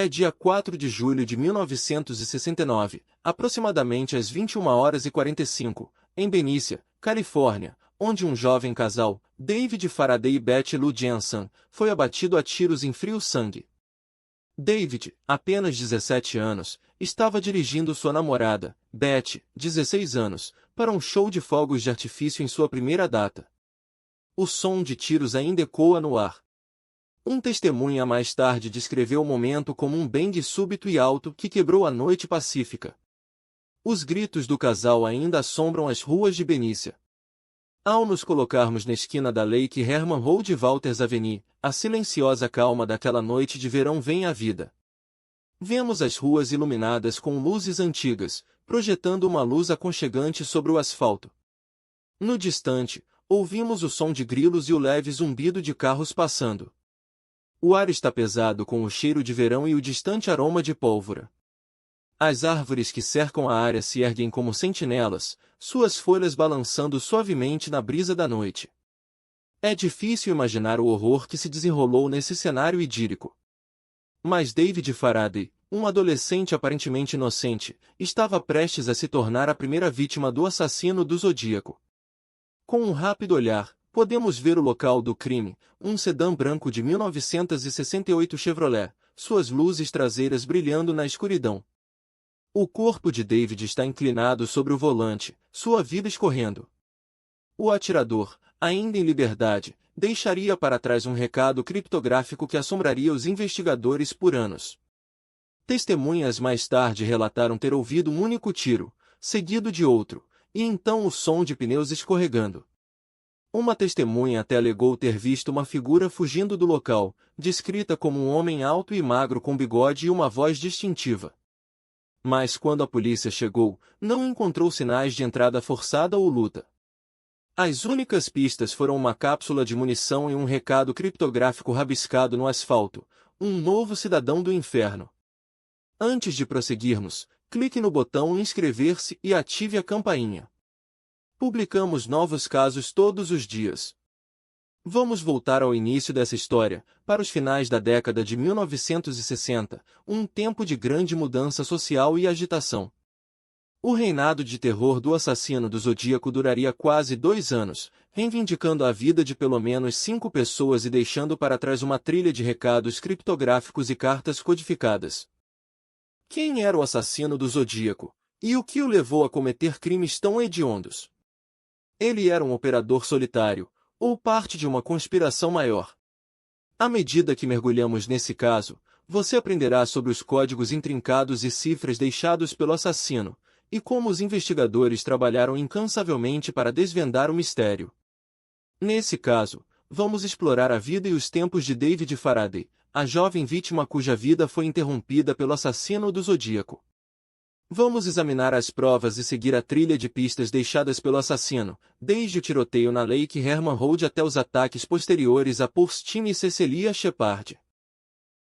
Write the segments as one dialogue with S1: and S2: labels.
S1: É dia 4 de julho de 1969, aproximadamente às 21h45, em Benícia, Califórnia, onde um jovem casal, David Faraday e Betty Lou Jensen, foi abatido a tiros em frio sangue. David, apenas 17 anos, estava dirigindo sua namorada, Betty, 16 anos, para um show de fogos de artifício em sua primeira data. O som de tiros ainda ecoa no ar. Um testemunha mais tarde descreveu o momento como um bang súbito e alto que quebrou a noite pacífica. Os gritos do casal ainda assombram as ruas de Benícia. Ao nos colocarmos na esquina da Lake Herman Road e Walters Avenue, a silenciosa calma daquela noite de verão vem à vida. Vemos as ruas iluminadas com luzes antigas, projetando uma luz aconchegante sobre o asfalto. No distante, ouvimos o som de grilos e o leve zumbido de carros passando. O ar está pesado com o cheiro de verão e o distante aroma de pólvora. As árvores que cercam a área se erguem como sentinelas, suas folhas balançando suavemente na brisa da noite. É difícil imaginar o horror que se desenrolou nesse cenário idílico. Mas David Faraday, um adolescente aparentemente inocente, estava prestes a se tornar a primeira vítima do assassino do Zodíaco. Com um rápido olhar, podemos ver o local do crime, um sedã branco de 1968 Chevrolet, suas luzes traseiras brilhando na escuridão. O corpo de David está inclinado sobre o volante, sua vida escorrendo. O atirador, ainda em liberdade, deixaria para trás um recado criptográfico que assombraria os investigadores por anos. Testemunhas mais tarde relataram ter ouvido um único tiro, seguido de outro, e então o som de pneus escorregando. Uma testemunha até alegou ter visto uma figura fugindo do local, descrita como um homem alto e magro com bigode e uma voz distintiva. Mas quando a polícia chegou, não encontrou sinais de entrada forçada ou luta. As únicas pistas foram uma cápsula de munição e um recado criptográfico rabiscado no asfalto: um novo cidadão do inferno. Antes de prosseguirmos, clique no botão inscrever-se e ative a campainha. Publicamos novos casos todos os dias. Vamos voltar ao início dessa história, para os finais da década de 1960, um tempo de grande mudança social e agitação. O reinado de terror do assassino do Zodíaco duraria quase 2 anos, reivindicando a vida de pelo menos 5 pessoas e deixando para trás uma trilha de recados criptográficos e cartas codificadas. Quem era o assassino do Zodíaco? E o que o levou a cometer crimes tão hediondos? Ele era um operador solitário, ou parte de uma conspiração maior? À medida que mergulhamos nesse caso, você aprenderá sobre os códigos intrincados e cifras deixados pelo assassino, e como os investigadores trabalharam incansavelmente para desvendar o mistério. Nesse caso, vamos explorar a vida e os tempos de David Faraday, a jovem vítima cuja vida foi interrompida pelo assassino do Zodíaco. Vamos examinar as provas e seguir a trilha de pistas deixadas pelo assassino, desde o tiroteio na Lake Herman Road até os ataques posteriores a Paul Stine e Cecelia Shepard.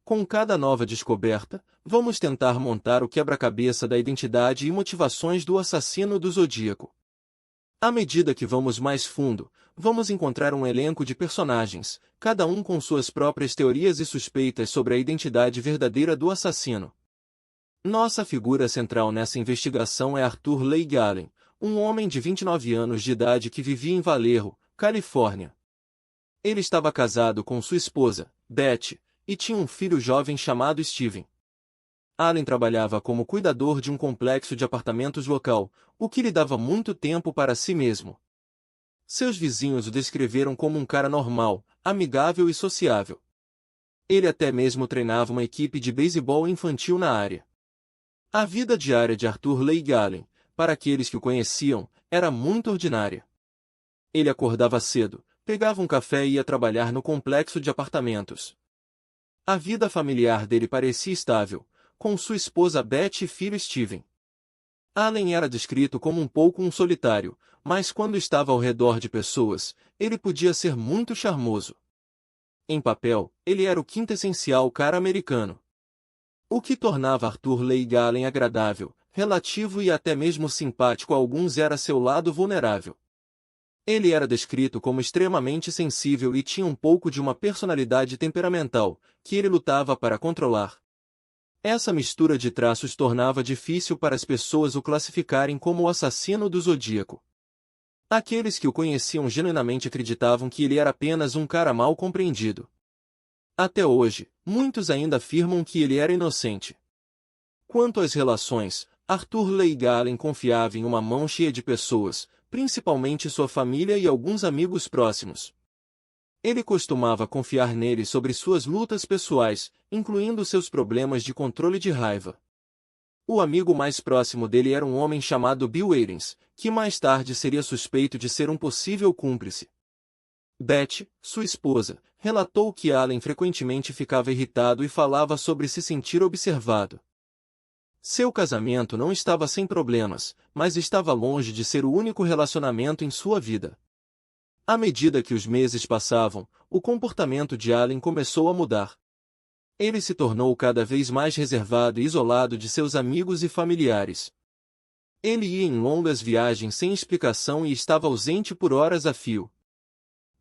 S1: Com cada nova descoberta, vamos tentar montar o quebra-cabeça da identidade e motivações do assassino do Zodíaco. À medida que vamos mais fundo, vamos encontrar um elenco de personagens, cada um com suas próprias teorias e suspeitas sobre a identidade verdadeira do assassino. Nossa figura central nessa investigação é Arthur Leigh Gallen, um homem de 29 anos de idade que vivia em Vallejo, Califórnia. Ele estava casado com sua esposa, Betty, e tinha um filho jovem chamado Steven. Allen trabalhava como cuidador de um complexo de apartamentos local, o que lhe dava muito tempo para si mesmo. Seus vizinhos o descreveram como um cara normal, amigável e sociável. Ele até mesmo treinava uma equipe de beisebol infantil na área. A vida diária de Arthur Leigh Gallen, para aqueles que o conheciam, era muito ordinária. Ele acordava cedo, pegava um café e ia trabalhar no complexo de apartamentos. A vida familiar dele parecia estável, com sua esposa Betty e filho Steven. Allen era descrito como um pouco um solitário, mas quando estava ao redor de pessoas, ele podia ser muito charmoso. Em papel, ele era o quintessencial cara americano. O que tornava Arthur Leigh Gallen agradável, relativo e até mesmo simpático a alguns era seu lado vulnerável. Ele era descrito como extremamente sensível e tinha um pouco de uma personalidade temperamental, que ele lutava para controlar. Essa mistura de traços tornava difícil para as pessoas o classificarem como o assassino do Zodíaco. Aqueles que o conheciam genuinamente acreditavam que ele era apenas um cara mal compreendido. Até hoje, muitos ainda afirmam que ele era inocente. Quanto às relações, Arthur Leigh Gallen confiava em uma mão cheia de pessoas, principalmente sua família e alguns amigos próximos. Ele costumava confiar nele sobre suas lutas pessoais, incluindo seus problemas de controle de raiva. O amigo mais próximo dele era um homem chamado Bill Ahrens, que mais tarde seria suspeito de ser um possível cúmplice. Beth, sua esposa, relatou que Allen frequentemente ficava irritado e falava sobre se sentir observado. Seu casamento não estava sem problemas, mas estava longe de ser o único relacionamento em sua vida. À medida que os meses passavam, o comportamento de Allen começou a mudar. Ele se tornou cada vez mais reservado e isolado de seus amigos e familiares. Ele ia em longas viagens sem explicação e estava ausente por horas a fio.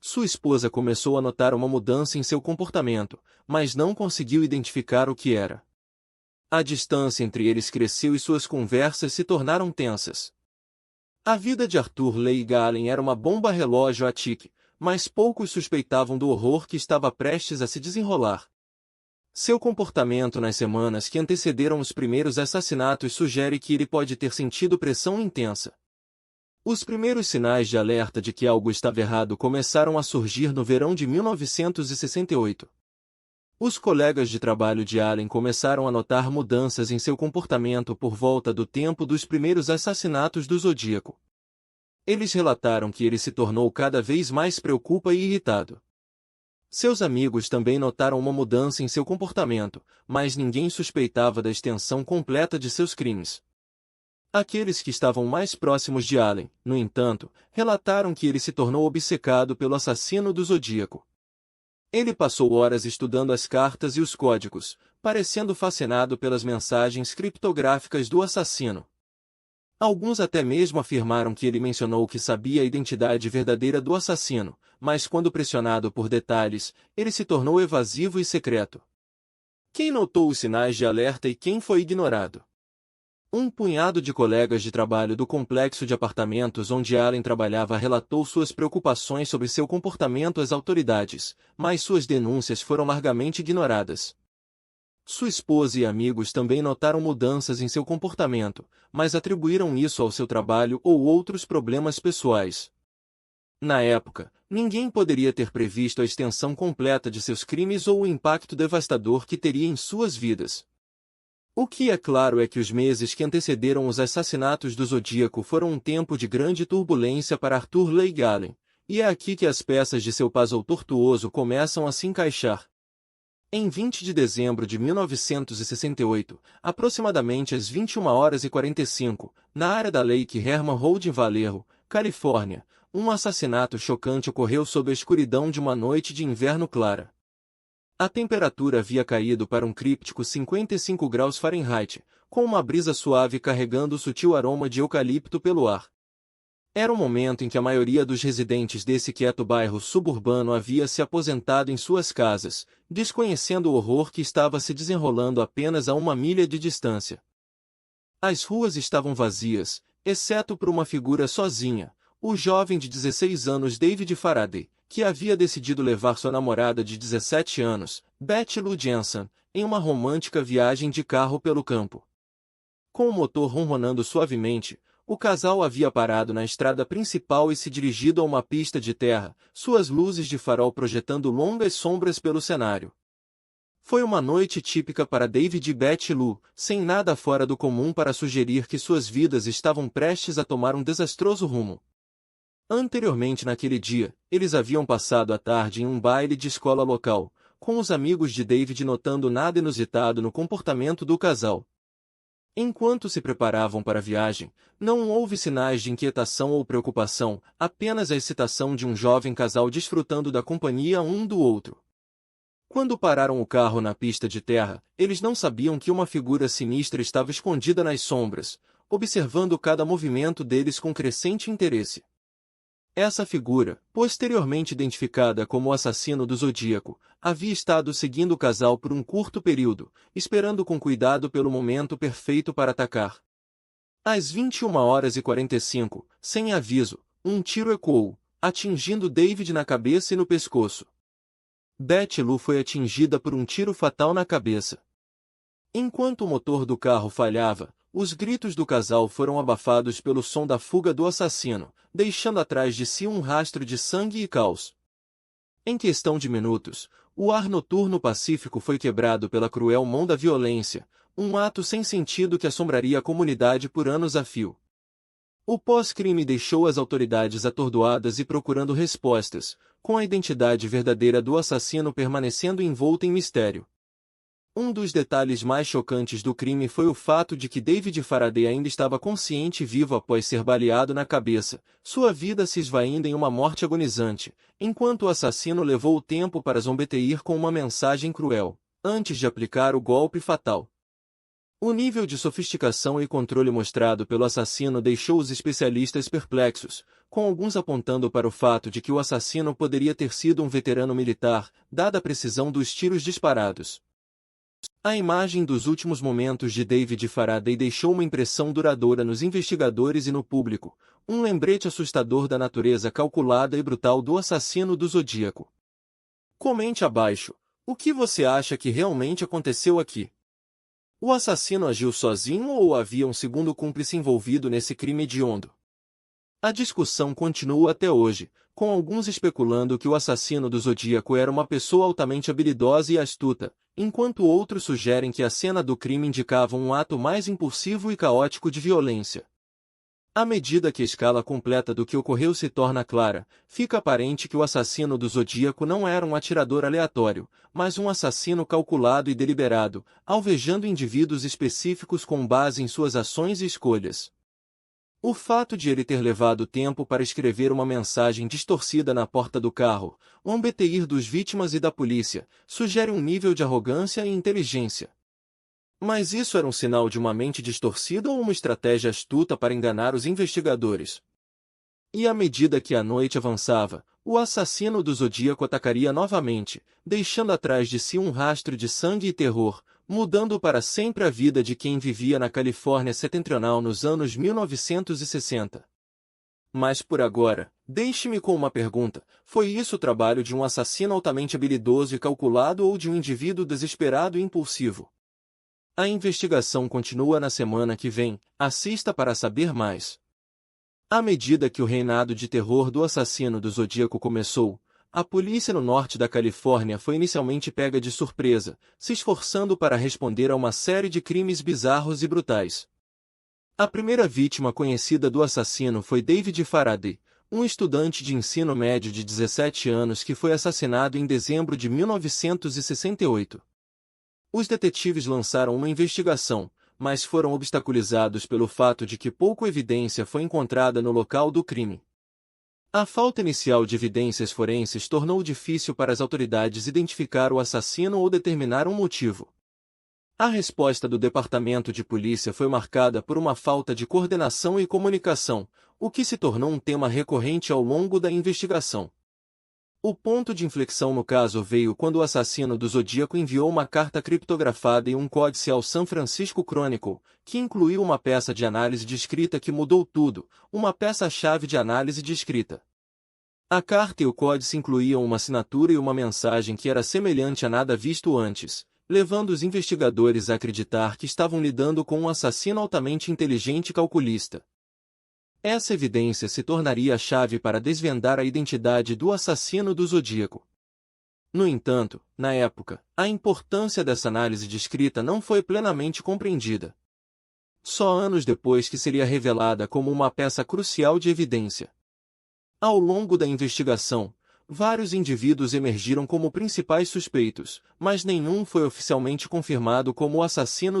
S1: Sua esposa começou a notar uma mudança em seu comportamento, mas não conseguiu identificar o que era. A distância entre eles cresceu e suas conversas se tornaram tensas. A vida de Arthur Leigh Gallen era uma bomba relógio a tique, mas poucos suspeitavam do horror que estava prestes a se desenrolar. Seu comportamento nas semanas que antecederam os primeiros assassinatos sugere que ele pode ter sentido pressão intensa. Os primeiros sinais de alerta de que algo estava errado começaram a surgir no verão de 1968. Os colegas de trabalho de Allen começaram a notar mudanças em seu comportamento por volta do tempo dos primeiros assassinatos do Zodíaco. Eles relataram que ele se tornou cada vez mais preocupado e irritado. Seus amigos também notaram uma mudança em seu comportamento, mas ninguém suspeitava da extensão completa de seus crimes. Aqueles que estavam mais próximos de Allen, no entanto, relataram que ele se tornou obcecado pelo assassino do Zodíaco. Ele passou horas estudando as cartas e os códigos, parecendo fascinado pelas mensagens criptográficas do assassino. Alguns até mesmo afirmaram que ele mencionou que sabia a identidade verdadeira do assassino, mas quando pressionado por detalhes, ele se tornou evasivo e secreto. Quem notou os sinais de alerta e quem foi ignorado? Um punhado de colegas de trabalho do complexo de apartamentos onde Allen trabalhava relatou suas preocupações sobre seu comportamento às autoridades, mas suas denúncias foram largamente ignoradas. Sua esposa e amigos também notaram mudanças em seu comportamento, mas atribuíram isso ao seu trabalho ou outros problemas pessoais. Na época, ninguém poderia ter previsto a extensão completa de seus crimes ou o impacto devastador que teria em suas vidas. O que é claro é que os meses que antecederam os assassinatos do Zodíaco foram um tempo de grande turbulência para Arthur Leigh Gallen, e é aqui que as peças de seu puzzle tortuoso começam a se encaixar. Em 20 de dezembro de 1968, aproximadamente às 21h45, na área da Lake Herman Road em Vallejo, Califórnia, um assassinato chocante ocorreu sob a escuridão de uma noite de inverno clara. A temperatura havia caído para um críptico 55 graus Fahrenheit, com uma brisa suave carregando o sutil aroma de eucalipto pelo ar. Era o momento em que a maioria dos residentes desse quieto bairro suburbano havia se aposentado em suas casas, desconhecendo o horror que estava se desenrolando apenas a 1 milha de distância. As ruas estavam vazias, exceto por uma figura sozinha, o jovem de 16 anos David Faraday, que havia decidido levar sua namorada de 17 anos, Beth Lou Jensen, em uma romântica viagem de carro pelo campo. Com o motor ronronando suavemente, o casal havia parado na estrada principal e se dirigido a uma pista de terra, suas luzes de farol projetando longas sombras pelo cenário. Foi uma noite típica para David e Beth Lou, sem nada fora do comum para sugerir que suas vidas estavam prestes a tomar um desastroso rumo. Anteriormente naquele dia, eles haviam passado a tarde em um baile de escola local, com os amigos de David notando nada inusitado no comportamento do casal. Enquanto se preparavam para a viagem, não houve sinais de inquietação ou preocupação, apenas a excitação de um jovem casal desfrutando da companhia um do outro. Quando pararam o carro na pista de terra, eles não sabiam que uma figura sinistra estava escondida nas sombras, observando cada movimento deles com crescente interesse. Essa figura, posteriormente identificada como o assassino do Zodíaco, havia estado seguindo o casal por um curto período, esperando com cuidado pelo momento perfeito para atacar. Às 21h45, sem aviso, um tiro ecoou, atingindo David na cabeça e no pescoço. Betty Lou foi atingida por um tiro fatal na cabeça. Enquanto o motor do carro falhava, os gritos do casal foram abafados pelo som da fuga do assassino, deixando atrás de si um rastro de sangue e caos. Em questão de minutos, o ar noturno pacífico foi quebrado pela cruel mão da violência, um ato sem sentido que assombraria a comunidade por anos a fio. O pós-crime deixou as autoridades atordoadas e procurando respostas, com a identidade verdadeira do assassino permanecendo envolta em mistério. Um dos detalhes mais chocantes do crime foi o fato de que David Faraday ainda estava consciente e vivo após ser baleado na cabeça, sua vida se esvaindo em uma morte agonizante, enquanto o assassino levou o tempo para zombeteir com uma mensagem cruel, antes de aplicar o golpe fatal. O nível de sofisticação e controle mostrado pelo assassino deixou os especialistas perplexos, com alguns apontando para o fato de que o assassino poderia ter sido um veterano militar, dada a precisão dos tiros disparados. A imagem dos últimos momentos de David Faraday deixou uma impressão duradoura nos investigadores e no público, um lembrete assustador da natureza calculada e brutal do assassino do Zodíaco. Comente abaixo, o que você acha que realmente aconteceu aqui? O assassino agiu sozinho ou havia um segundo cúmplice envolvido nesse crime hediondo? A discussão continua até hoje, com alguns especulando que o assassino do Zodíaco era uma pessoa altamente habilidosa e astuta, enquanto outros sugerem que a cena do crime indicava um ato mais impulsivo e caótico de violência. À medida que a escala completa do que ocorreu se torna clara, fica aparente que o assassino do Zodíaco não era um atirador aleatório, mas um assassino calculado e deliberado, alvejando indivíduos específicos com base em suas ações e escolhas. O fato de ele ter levado tempo para escrever uma mensagem distorcida na porta do carro, o zombeteir dos vítimas e da polícia, sugere um nível de arrogância e inteligência. Mas isso era um sinal de uma mente distorcida ou uma estratégia astuta para enganar os investigadores? E à medida que a noite avançava, o assassino do Zodíaco atacaria novamente, deixando atrás de si um rastro de sangue e terror, mudando para sempre a vida de quem vivia na Califórnia setentrional nos anos 1960. Mas por agora, deixe-me com uma pergunta: foi isso o trabalho de um assassino altamente habilidoso e calculado ou de um indivíduo desesperado e impulsivo? A investigação continua na semana que vem, assista para saber mais. À medida que o reinado de terror do assassino do Zodíaco começou, a polícia no norte da Califórnia foi inicialmente pega de surpresa, se esforçando para responder a uma série de crimes bizarros e brutais. A primeira vítima conhecida do assassino foi David Faraday, um estudante de ensino médio de 17 anos que foi assassinado em dezembro de 1968. Os detetives lançaram uma investigação, mas foram obstaculizados pelo fato de que pouca evidência foi encontrada no local do crime. A falta inicial de evidências forenses tornou difícil para as autoridades identificar o assassino ou determinar um motivo. A resposta do Departamento de Polícia foi marcada por uma falta de coordenação e comunicação, o que se tornou um tema recorrente ao longo da investigação. O ponto de inflexão no caso veio quando o assassino do Zodíaco enviou uma carta criptografada e um códice ao San Francisco Chronicle, que incluiu uma peça de análise de escrita que mudou tudo, uma peça-chave de análise de escrita. A carta e o códice incluíam uma assinatura e uma mensagem que era semelhante a nada visto antes, levando os investigadores a acreditar que estavam lidando com um assassino altamente inteligente e calculista. Essa evidência se tornaria a chave para desvendar a identidade do assassino do Zodíaco. No entanto, na época, a importância dessa análise de escrita não foi plenamente compreendida. Só anos depois que seria revelada como uma peça crucial de evidência. Ao longo da investigação, vários indivíduos emergiram como principais suspeitos, mas nenhum foi oficialmente confirmado como o assassino do